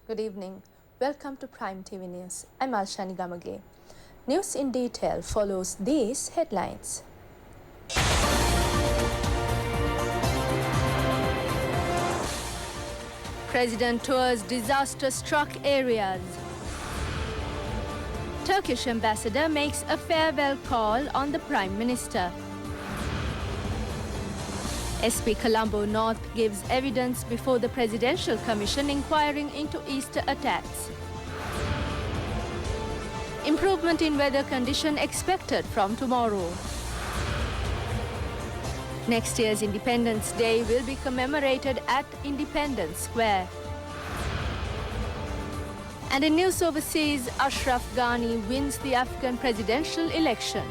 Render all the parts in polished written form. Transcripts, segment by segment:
Good evening. Welcome to Prime TV News. I'm Alshani Gamage. News in detail follows these headlines. President tours disaster-struck areas. Turkish ambassador makes a farewell call on the Prime Minister. SP Colombo North gives evidence before the Presidential Commission inquiring into Easter attacks. Improvement in weather condition expected from tomorrow. Next year's Independence Day will be commemorated at Independence Square. And in news overseas, Ashraf Ghani wins the Afghan presidential election.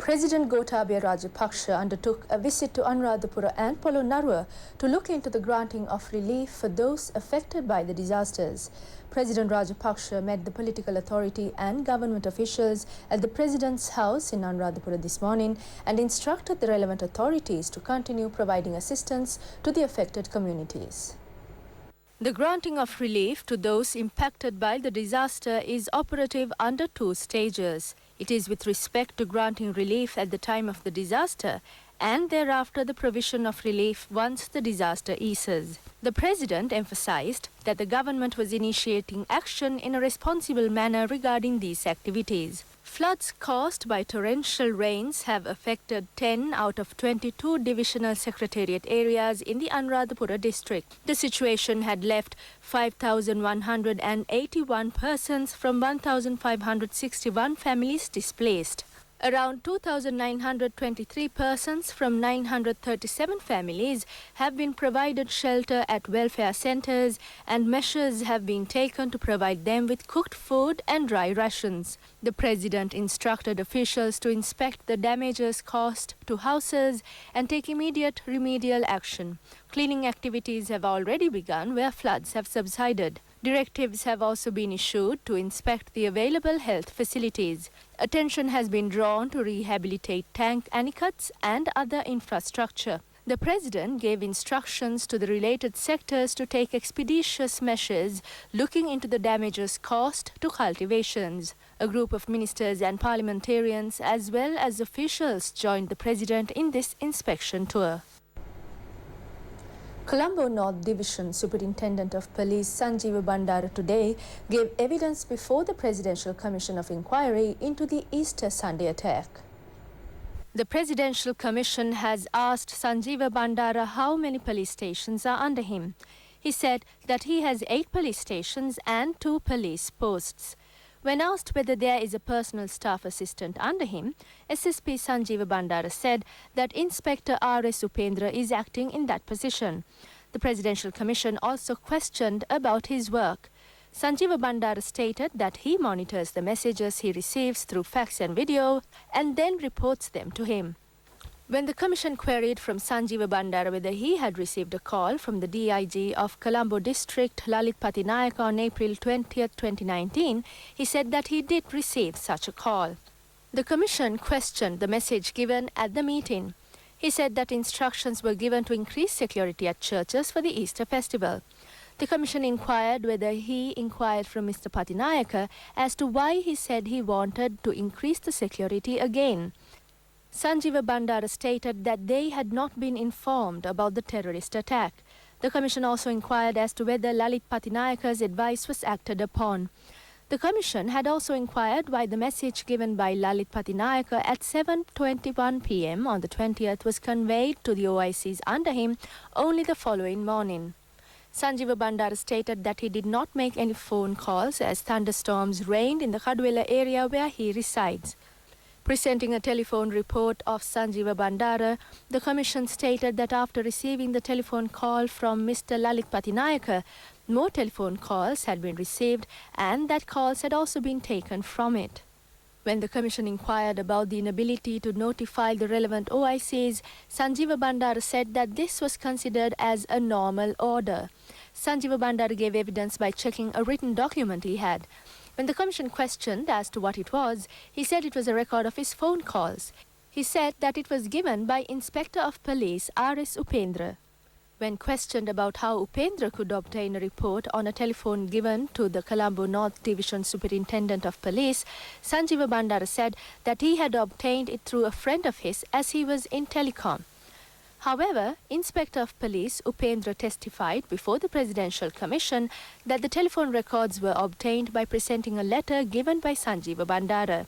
President Gotabaya Rajapaksa undertook a visit to Anuradhapura and Polonnaruwa to look into the granting of relief for those affected by the disasters. President Rajapaksa met the political authority and government officials at the President's house in Anuradhapura this morning and instructed the relevant authorities to continue providing assistance to the affected communities. The granting of relief to those impacted by the disaster is operative under two stages. It is with respect to granting relief at the time of the disaster and thereafter the provision of relief once the disaster eases. The President emphasized that the government was initiating action in a responsible manner regarding these activities. Floods caused by torrential rains have affected 10 out of 22 divisional secretariat areas in the Anuradhapura district. The situation had left 5,181 persons from 1,561 families displaced. Around 2,923 persons from 937 families have been provided shelter at welfare centers, and measures have been taken to provide them with cooked food and dry rations. The President instructed officials to inspect the damages caused to houses and take immediate remedial action. Cleaning activities have already begun where floods have subsided. Directives have also been issued to inspect the available health facilities. Attention has been drawn to rehabilitate tank anecuts and other infrastructure. The President gave instructions to the related sectors to take expeditious measures looking into the damages caused to cultivations. A group of ministers and parliamentarians as well as officials joined the President in this inspection tour. Colombo North Division Superintendent of Police Sanjeeva Bandara today gave evidence before the Presidential Commission of Inquiry into the Easter Sunday attack. The Presidential Commission has asked Sanjeeva Bandara how many police stations are under him. He said that he has 8 police stations and 2 police posts. When asked whether there is a personal staff assistant under him, SSP Sanjeeva Bandara said that Inspector R.S. Upendra is acting in that position. The Presidential Commission also questioned about his work. Sanjeeva Bandara stated that he monitors the messages he receives through fax and video and then reports them to him. When the Commission queried from Sanjeeva Bandara whether he had received a call from the DIG of Colombo District, Lalit Patinayaka, on April 20, 2019, he said that he did receive such a call. The Commission questioned the message given at the meeting. He said that instructions were given to increase security at churches for the Easter festival. The Commission inquired whether he inquired from Mr. Patinayaka as to why he said he wanted to increase the security again. Sanjeeva Bandara stated that they had not been informed about the terrorist attack. The Commission also inquired as to whether Lalit Patinayaka's advice was acted upon. The Commission had also inquired why the message given by Lalit Patinayaka at 7:21 p.m. on the 20th was conveyed to the OICs under him only the following morning. Sanjeeva Bandara stated that he did not make any phone calls as thunderstorms rained in the Kaduela area where he resides. Presenting a telephone report of Sanjeeva Bandara, the Commission stated that after receiving the telephone call from Mr. Lalit Patinayaka, more telephone calls had been received and that calls had also been taken from it. When the Commission inquired about the inability to notify the relevant OICs, Sanjeeva Bandara said that this was considered as a normal order. Sanjeeva Bandara gave evidence by checking a written document he had. When the Commission questioned as to what it was, he said it was a record of his phone calls. He said that it was given by Inspector of Police R.S. Upendra. When questioned about how Upendra could obtain a report on a telephone given to the Colombo North Division Superintendent of Police, Sanjeeva Bandara said that he had obtained it through a friend of his as he was in telecom. However, Inspector of Police Upendra testified before the Presidential Commission that the telephone records were obtained by presenting a letter given by Sanjeeva Bandara.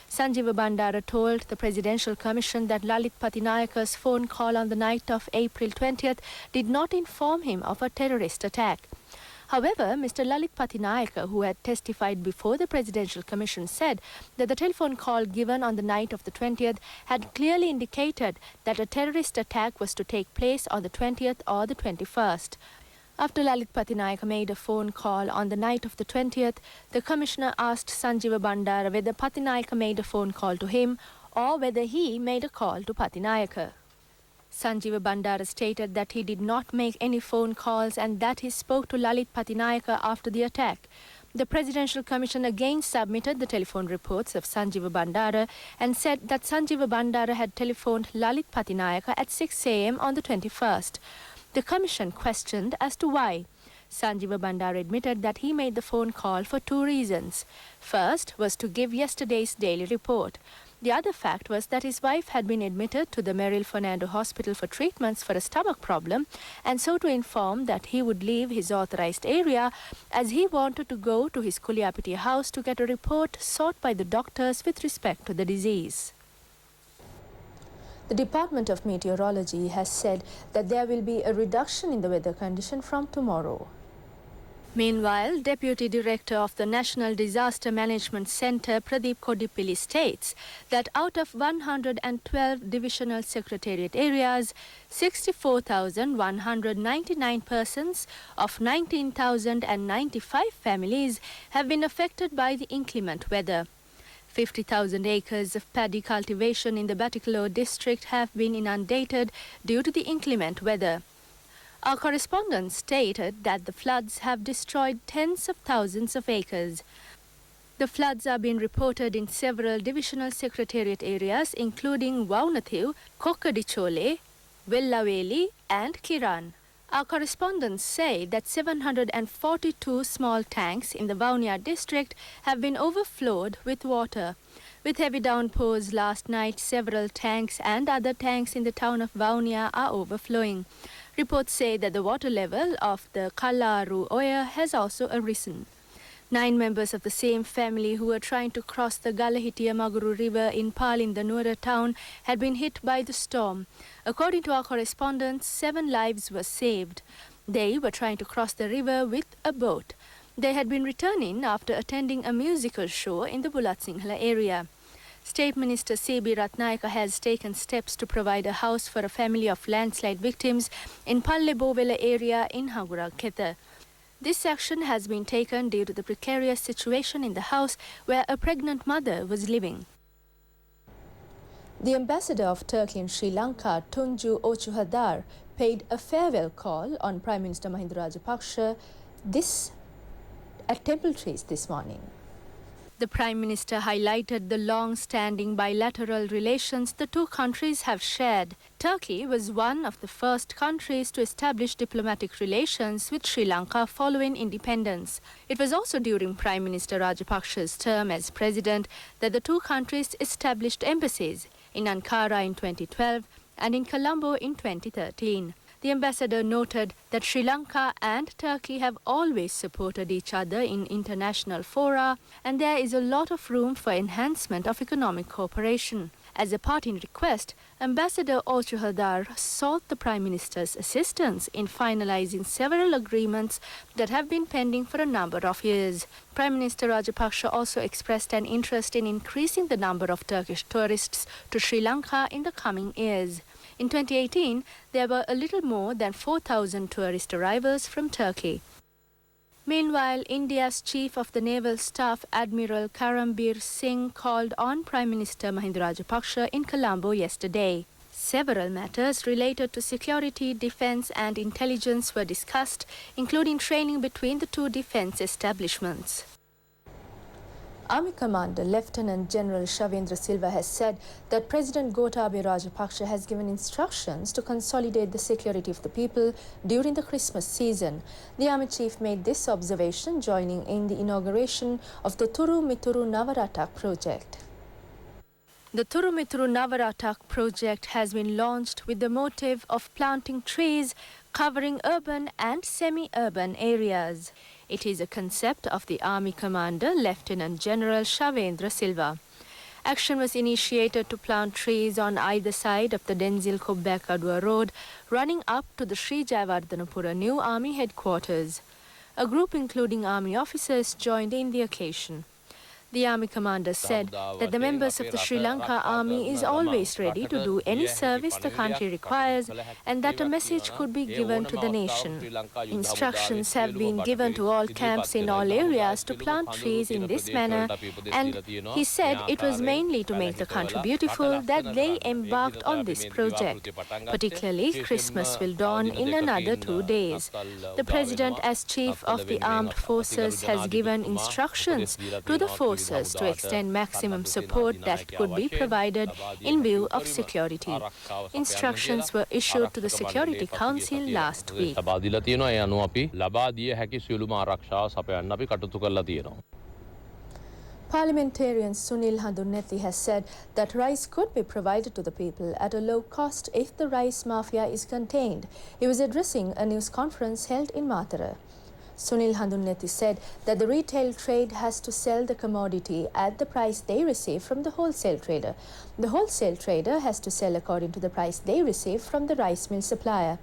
Sanjeeva Bandara told the Presidential Commission that Lalit Patinayaka's phone call on the night of April 20th did not inform him of a terrorist attack. However, Mr. Lalit Patinayaka, who had testified before the Presidential Commission, said that the telephone call given on the night of the 20th had clearly indicated that a terrorist attack was to take place on the 20th or the 21st. After Lalit Patinayaka made a phone call on the night of the 20th, the Commissioner asked Sanjeeva Bandara whether Patinayaka made a phone call to him or whether he made a call to Patinayaka. Sanjeeva Bandara stated that he did not make any phone calls and that he spoke to Lalit Patinayaka after the attack. The Presidential Commission again submitted the telephone reports of Sanjeeva Bandara and said that Sanjeeva Bandara had telephoned Lalit Patinayaka at 6 a.m. on the 21st. The Commission questioned as to why. Sanjeeva Bandara admitted that he made the phone call for two reasons. First was to give yesterday's daily report. The other fact was that his wife had been admitted to the Merrill Fernando Hospital for treatments for a stomach problem, and so to inform that he would leave his authorized area as he wanted to go to his Kuliapiti house to get a report sought by the doctors with respect to the disease. The Department of Meteorology has said that there will be a reduction in the weather condition from tomorrow. Meanwhile, Deputy Director of the National Disaster Management Centre, Pradeep Kodipilli, states that out of 112 divisional secretariat areas, 64,199 persons of 19,095 families have been affected by the inclement weather. 50,000 acres of paddy cultivation in the Batticaloa district have been inundated due to the inclement weather. Our correspondent stated that the floods have destroyed tens of thousands of acres. The floods are being reported in several divisional secretariat areas including Vaunathiu, Kokkadichole, Vellaveli and Kiran. Our correspondents say that 742 small tanks in the Vaunia district have been overflowed with water. With heavy downpours last night, several tanks and other tanks in the town of Vaunia are overflowing. Reports say that the water level of the Kallaru Oya has also arisen. 9 members of the same family who were trying to cross the Galahitiya Maguru River in Palindanuara town had been hit by the storm. According to our correspondents, 7 lives were saved. They were trying to cross the river with a boat. They had been returning after attending a musical show in the Bulat Sinhala area. State Minister C.B. Ratnayaka has taken steps to provide a house for a family of landslide victims in Palle-Bovela area in Hagura Khetha. This action has been taken due to the precarious situation in the house where a pregnant mother was living. The ambassador of Turkey in Sri Lanka, Tunju Ochuhadar, paid a farewell call on Prime Minister Mahinda Rajapaksa at Temple Trees this morning. The Prime Minister highlighted the long-standing bilateral relations the two countries have shared. Turkey was one of the first countries to establish diplomatic relations with Sri Lanka following independence. It was also during Prime Minister Rajapaksa's term as president that the two countries established embassies in Ankara in 2012 and in Colombo in 2013. The ambassador noted that Sri Lanka and Turkey have always supported each other in international fora, and there is a lot of room for enhancement of economic cooperation. As a parting request, Ambassador Ochuhadar sought the Prime Minister's assistance in finalizing several agreements that have been pending for a number of years. Prime Minister Rajapaksa also expressed an interest in increasing the number of Turkish tourists to Sri Lanka in the coming years. In 2018, there were a little more than 4,000 tourist arrivals from Turkey. Meanwhile, India's Chief of the Naval Staff, Admiral Karambir Singh, called on Prime Minister Mahinda Rajapaksa in Colombo yesterday. Several matters related to security, defense and intelligence were discussed, including training between the two defense establishments. Army Commander Lieutenant General Shavendra Silva has said that President Gotabaya Rajapaksa has given instructions to consolidate the security of the people during the Christmas season. The Army Chief made this observation joining in the inauguration of the Thuru Mituru Navaratak project. The Thuru Mituru Navaratak project has been launched with the motive of planting trees covering urban and semi-urban areas. It is a concept of the Army Commander Lieutenant General Shavendra Silva. Action was initiated to plant trees on either side of the Denzil Kobbakadua Road running up to the Sri Jayawardhanapura new Army headquarters. A group including Army officers joined in the occasion. The Army Commander said that the members of the Sri Lanka Army is always ready to do any service the country requires and that a message could be given to the nation. Instructions have been given to all camps in all areas to plant trees in this manner, and he said it was mainly to make the country beautiful that they embarked on this project. Particularly, Christmas will dawn in another 2 days. The President, as Chief of the Armed Forces, has given instructions to the forces to extend maximum support that could be provided in view of security. Instructions were issued to the Security Council last week. Parliamentarian Sunil Handunnethi has said that rice could be provided to the people at a low cost if the rice mafia is contained. He was addressing a news conference held in Matara. Sunil Handunnethi said that the retail trade has to sell the commodity at the price they receive from the wholesale trader. The wholesale trader has to sell according to the price they receive from the rice mill supplier.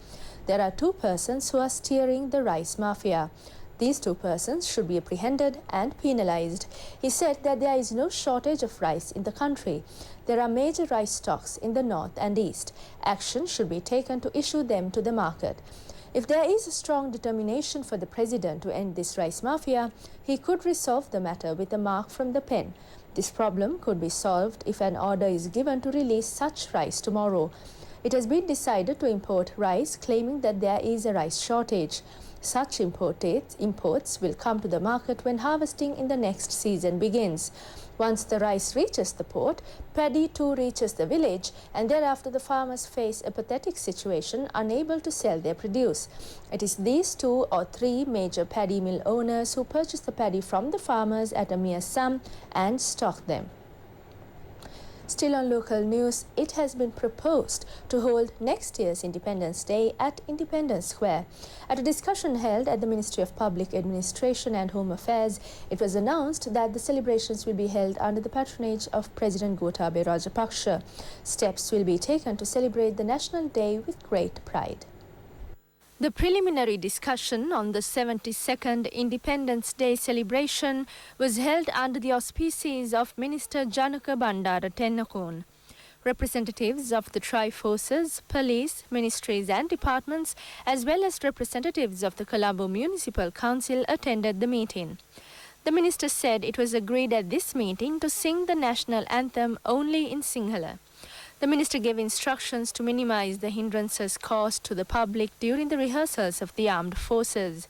There are 2 persons who are steering the rice mafia. These 2 persons should be apprehended and penalized. He said that there is no shortage of rice in the country. There are major rice stocks in the north and east. Action should be taken to issue them to the market. If there is a strong determination for the President to end this rice mafia, he could resolve the matter with a mark from the pen. This problem could be solved if an order is given to release such rice tomorrow. It has been decided to import rice, claiming that there is a rice shortage. Such imports will come to the market when harvesting in the next season begins. Once the rice reaches the port, paddy too reaches the village, and thereafter the farmers face a pathetic situation, unable to sell their produce. It is these 2 or 3 major paddy mill owners who purchase the paddy from the farmers at a mere sum and stock them. Still on local news, it has been proposed to hold next year's Independence Day at Independence Square. At a discussion held at the Ministry of Public Administration and Home Affairs, it was announced that the celebrations will be held under the patronage of President Gotabaya Rajapaksa. Steps will be taken to celebrate the National Day with great pride. The preliminary discussion on the 72nd Independence Day celebration was held under the auspices of Minister Janaka Bandara Tennakon. Representatives of the Tri-Forces, police, ministries and departments, as well as representatives of the Colombo Municipal Council attended the meeting. The minister said it was agreed at this meeting to sing the national anthem only in Sinhala. The minister gave instructions to minimize the hindrances caused to the public during the rehearsals of the armed forces.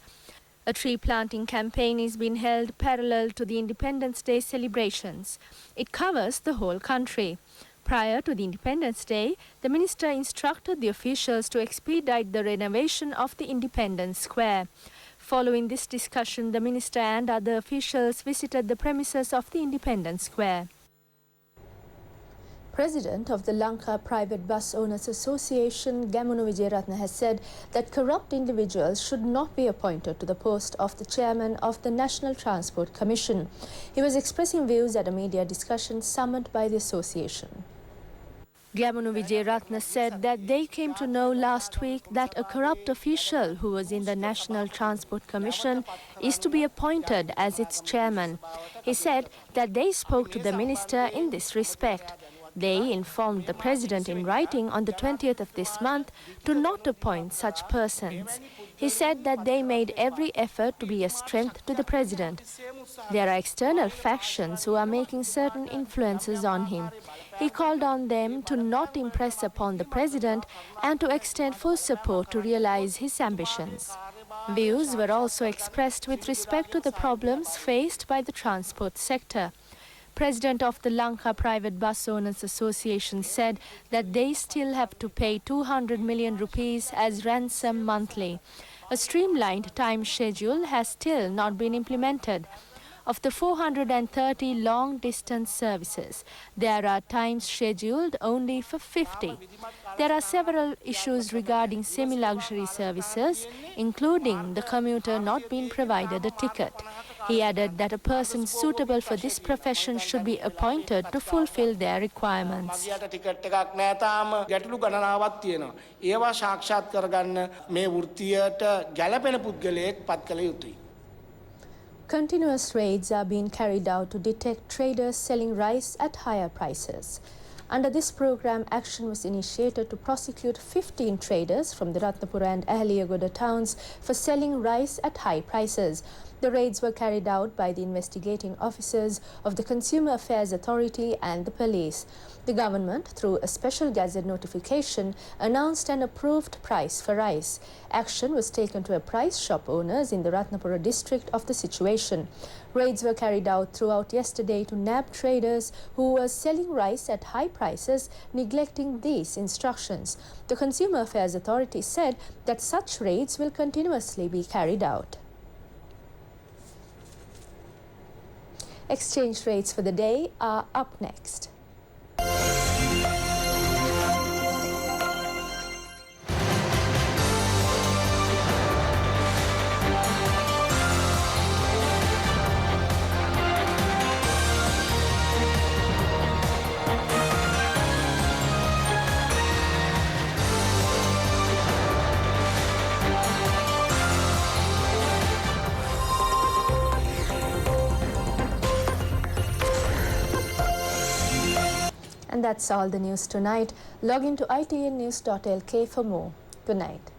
A tree planting campaign is being held parallel to the Independence Day celebrations. It covers the whole country. Prior to the Independence Day, the minister instructed the officials to expedite the renovation of the Independence Square. Following this discussion, the minister and other officials visited the premises of the Independence Square. President of the Lanka Private Bus Owners Association, Gamunu Wijeratne, has said that corrupt individuals should not be appointed to the post of the chairman of the National Transport Commission. He was expressing views at a media discussion summoned by the association. Gamunu Wijeratne said that they came to know last week that a corrupt official who was in the National Transport Commission is to be appointed as its chairman. He said that they spoke to the minister in this respect. They informed the President in writing on the 20th of this month to not appoint such persons. He said that they made every effort to be a strength to the President. There are external factions who are making certain influences on him. He called on them to not impress upon the President and to extend full support to realize his ambitions. Views were also expressed with respect to the problems faced by the transport sector. President of the Lanka Private Bus Owners Association said that they still have to pay 200 million rupees as ransom monthly. A streamlined time schedule has still not been implemented. Of the 430 long-distance services, there are times scheduled only for 50. There are several issues regarding semi-luxury services, including the commuter not being provided a ticket. He added that a person suitable for this profession should be appointed to fulfill their requirements. Continuous raids are being carried out to detect traders selling rice at higher prices. Under this program, action was initiated to prosecute 15 traders from the Ratnapura and Ahaliyagoda towns for selling rice at high prices. The raids were carried out by the investigating officers of the Consumer Affairs Authority and the police. The government, through a special gazette notification, announced an approved price for rice. Action was taken to a price shop owners in the Ratnapura district of the situation. Raids were carried out throughout yesterday to nab traders who were selling rice at high prices, neglecting these instructions. The Consumer Affairs Authority said that such raids will continuously be carried out. Exchange rates for the day are up next. And that's all the news tonight. Log into itnnews.lk for more. Good night.